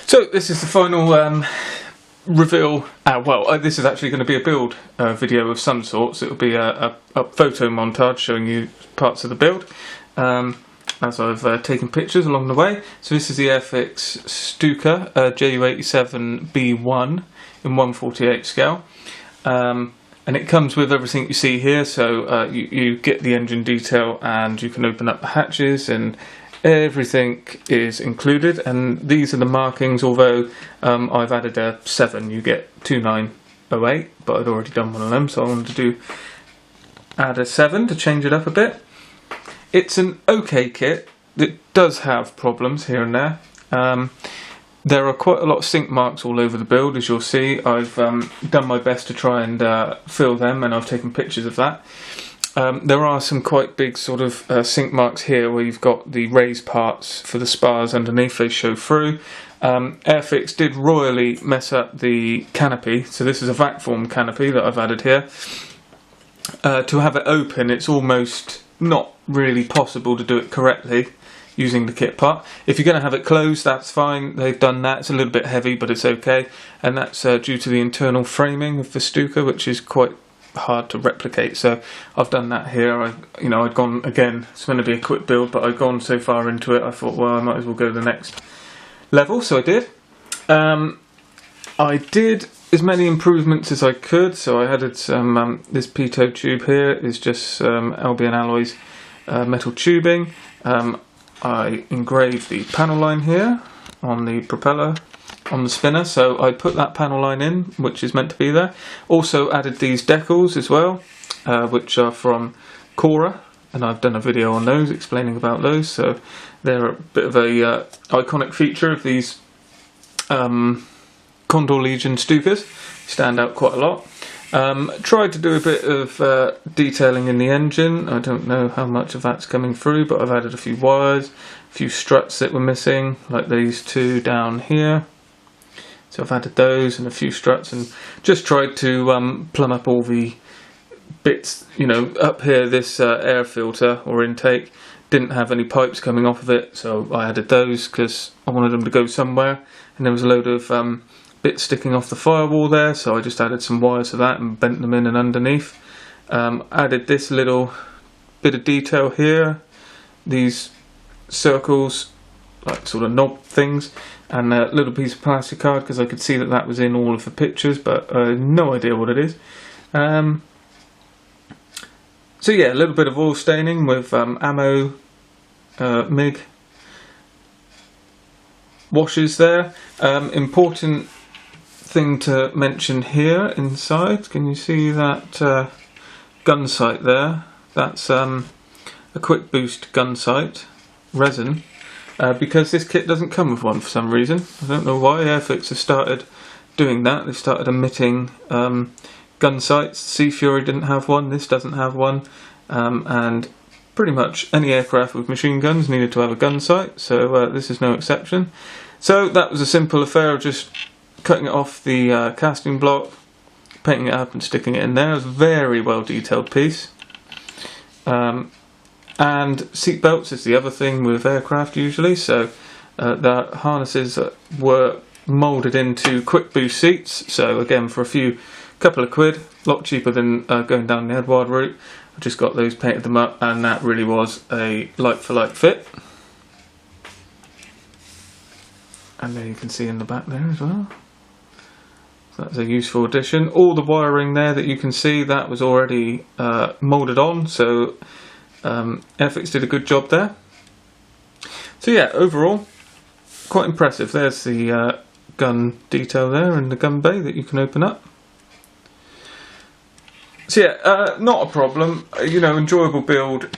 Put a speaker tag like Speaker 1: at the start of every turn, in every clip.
Speaker 1: So this is the final reveal. This is actually going to be a build video of some sort. So it'll be a photo montage showing you parts of the build as I've taken pictures along the way. So this is the Airfix Stuka Ju87 B1 in 1/48 scale. And it comes with everything you see here, so you get the engine detail and you can open up the hatches and everything is included. And these are the markings, although I've added a 7, you get 2908, but I'd already done one of them, so I wanted to add a 7 to change it up a bit. It's an okay kit. It does have problems here and there. There are quite a lot of sink marks all over the build, as you'll see. I've done my best to try and fill them, and I've taken pictures of that. There are some quite big sort of sink marks here where you've got the raised parts for the spars underneath, they show through. Airfix did royally mess up the canopy, so this is a vac form canopy that I've added here. To have it open, it's almost not really possible to do it correctly using the kit part. If you're going to have it closed, that's fine, they've done that. It's a little bit heavy, but it's okay, and that's due to the internal framing of the Stuka, which is quite hard to replicate. So I've done that here. I'd gone, again, it's going to be a quick build, but I'd gone so far into it, I thought, well, I might as well go to the next level, so I did. I did as many improvements as I could, so I added some, this pitot tube here is just Albion Alloys metal tubing. I engraved the panel line here on the propeller on the spinner, so I put that panel line in, which is meant to be there. Also added these decals as well, which are from Condor, and I've done a video on those explaining about those, so they're a bit of a iconic feature of these Condor Legion Stukas. Stand out quite a lot. Tried to do a bit of detailing in the engine. I don't know how much of that's coming through, but I've added a few wires, a few struts that were missing, like these two down here. So I've added those and a few struts, and just tried to plumb up all the bits. Up here, this air filter or intake didn't have any pipes coming off of it, so I added those because I wanted them to go somewhere, and there was a load of bits sticking off the firewall there, so I just added some wires to that and bent them in and underneath. Added this little bit of detail here, these circles, like sort of knob things, and a little piece of plastic card because I could see that that was in all of the pictures, but I had no idea what it is. So yeah, a little bit of oil staining with ammo MIG washes there. Important thing to mention here inside, can you see that gun sight there? That's a quick boost gun sight resin, because this kit doesn't come with one for some reason. I don't know why. Airfix has started doing that. They started emitting gun sights. Sea Fury didn't have one, this doesn't have one, and pretty much any aircraft with machine guns needed to have a gun sight, so this is no exception. So that was a simple affair of just cutting it off the casting block, painting it up and sticking it in there. It was a very well detailed piece. And seat belts is the other thing with aircraft usually, so the harnesses were moulded into quick boost seats, so again for a couple of quid, a lot cheaper than going down the Edward route. I just got those, painted them up, and that really was a like for like fit. And there you can see in the back there as well. So that's a useful addition. All the wiring there that you can see, that was already moulded on, so Airfix did a good job there. So yeah, overall, quite impressive. There's the gun detail there and the gun bay that you can open up. So yeah, not a problem. Enjoyable build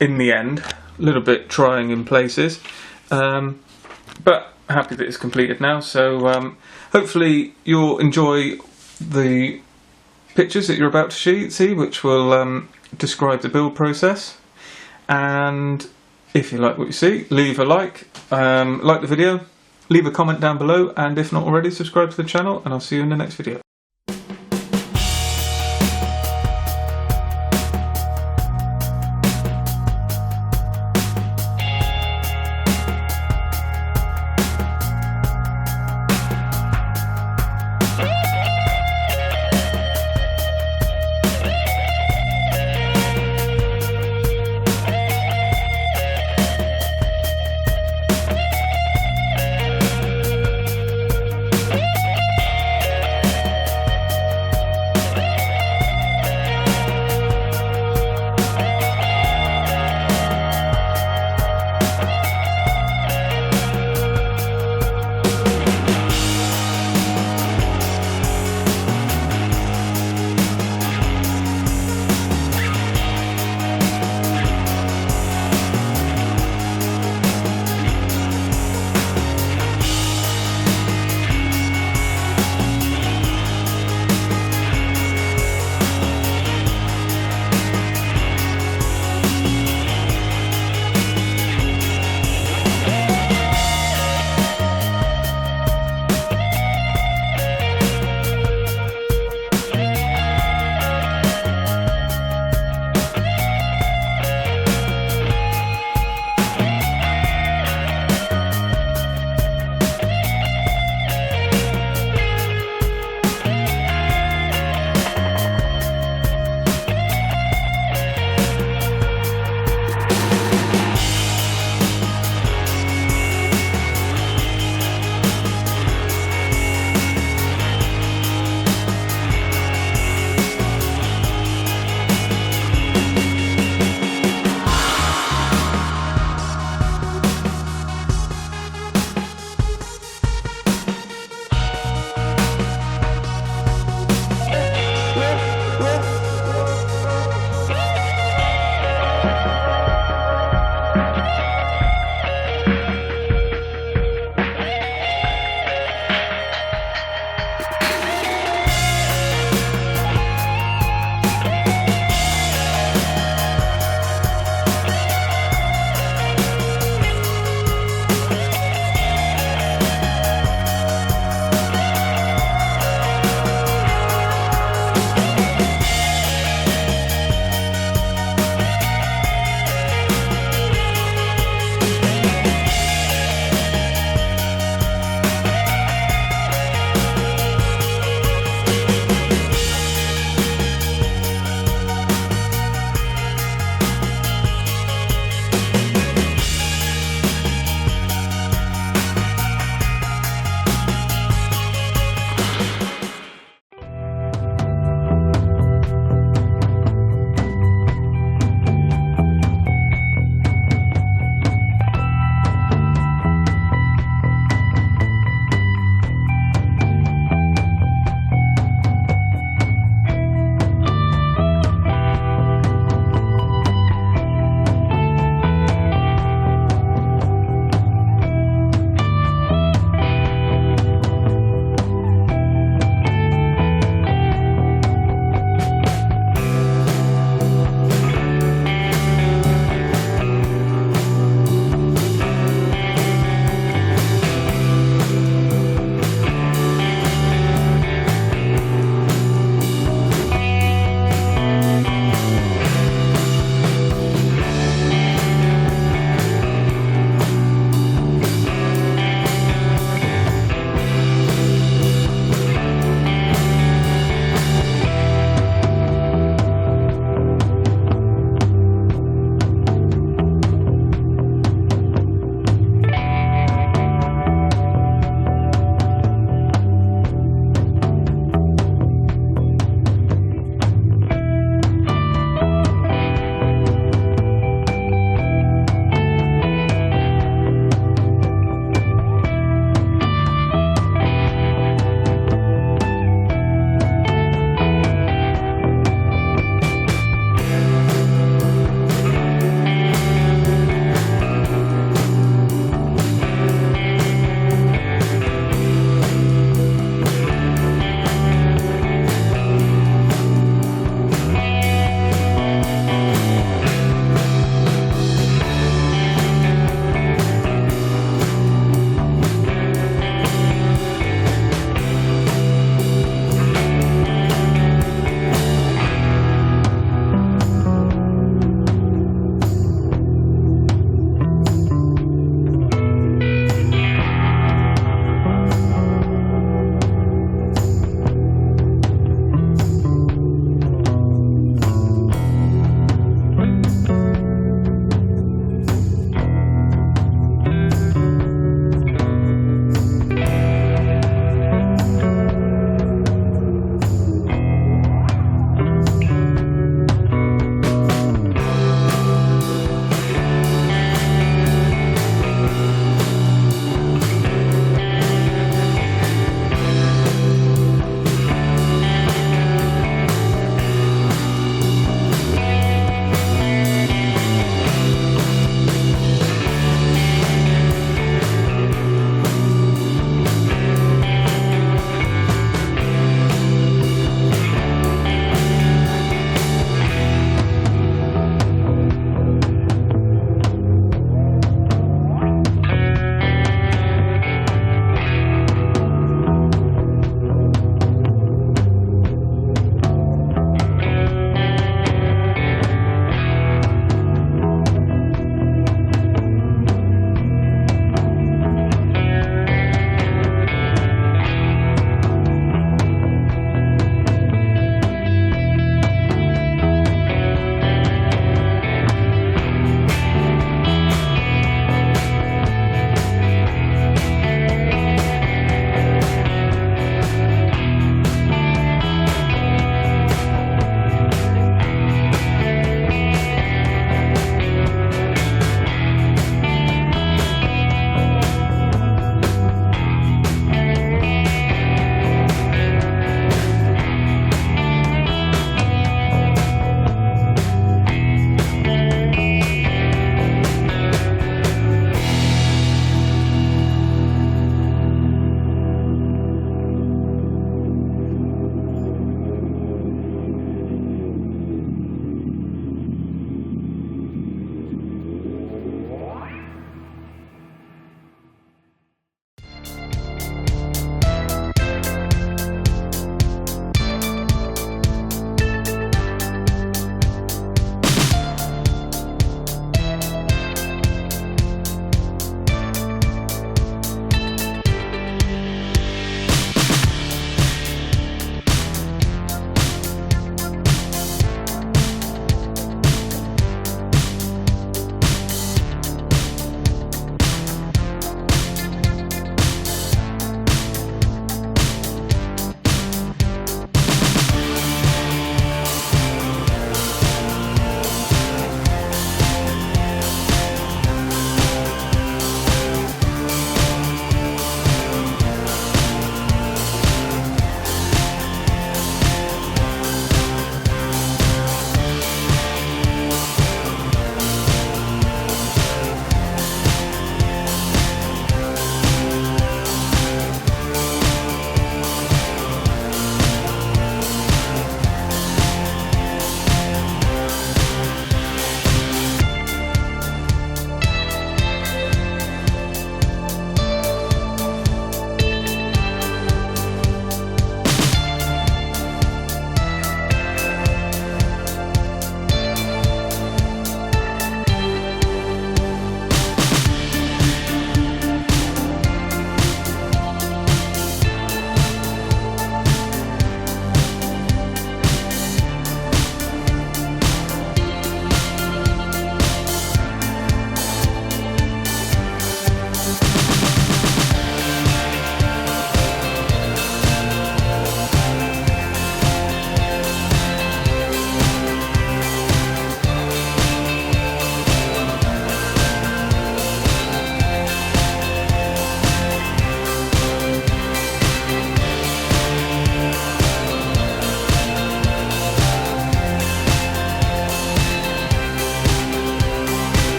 Speaker 1: in the end. A little bit trying in places, but happy that it's completed now. So hopefully you'll enjoy the pictures that you're about to see, which will describe the build process. And if you like what you see, leave a like the video, leave a comment down below, and if not already, subscribe to the channel, and I'll see you in the next video.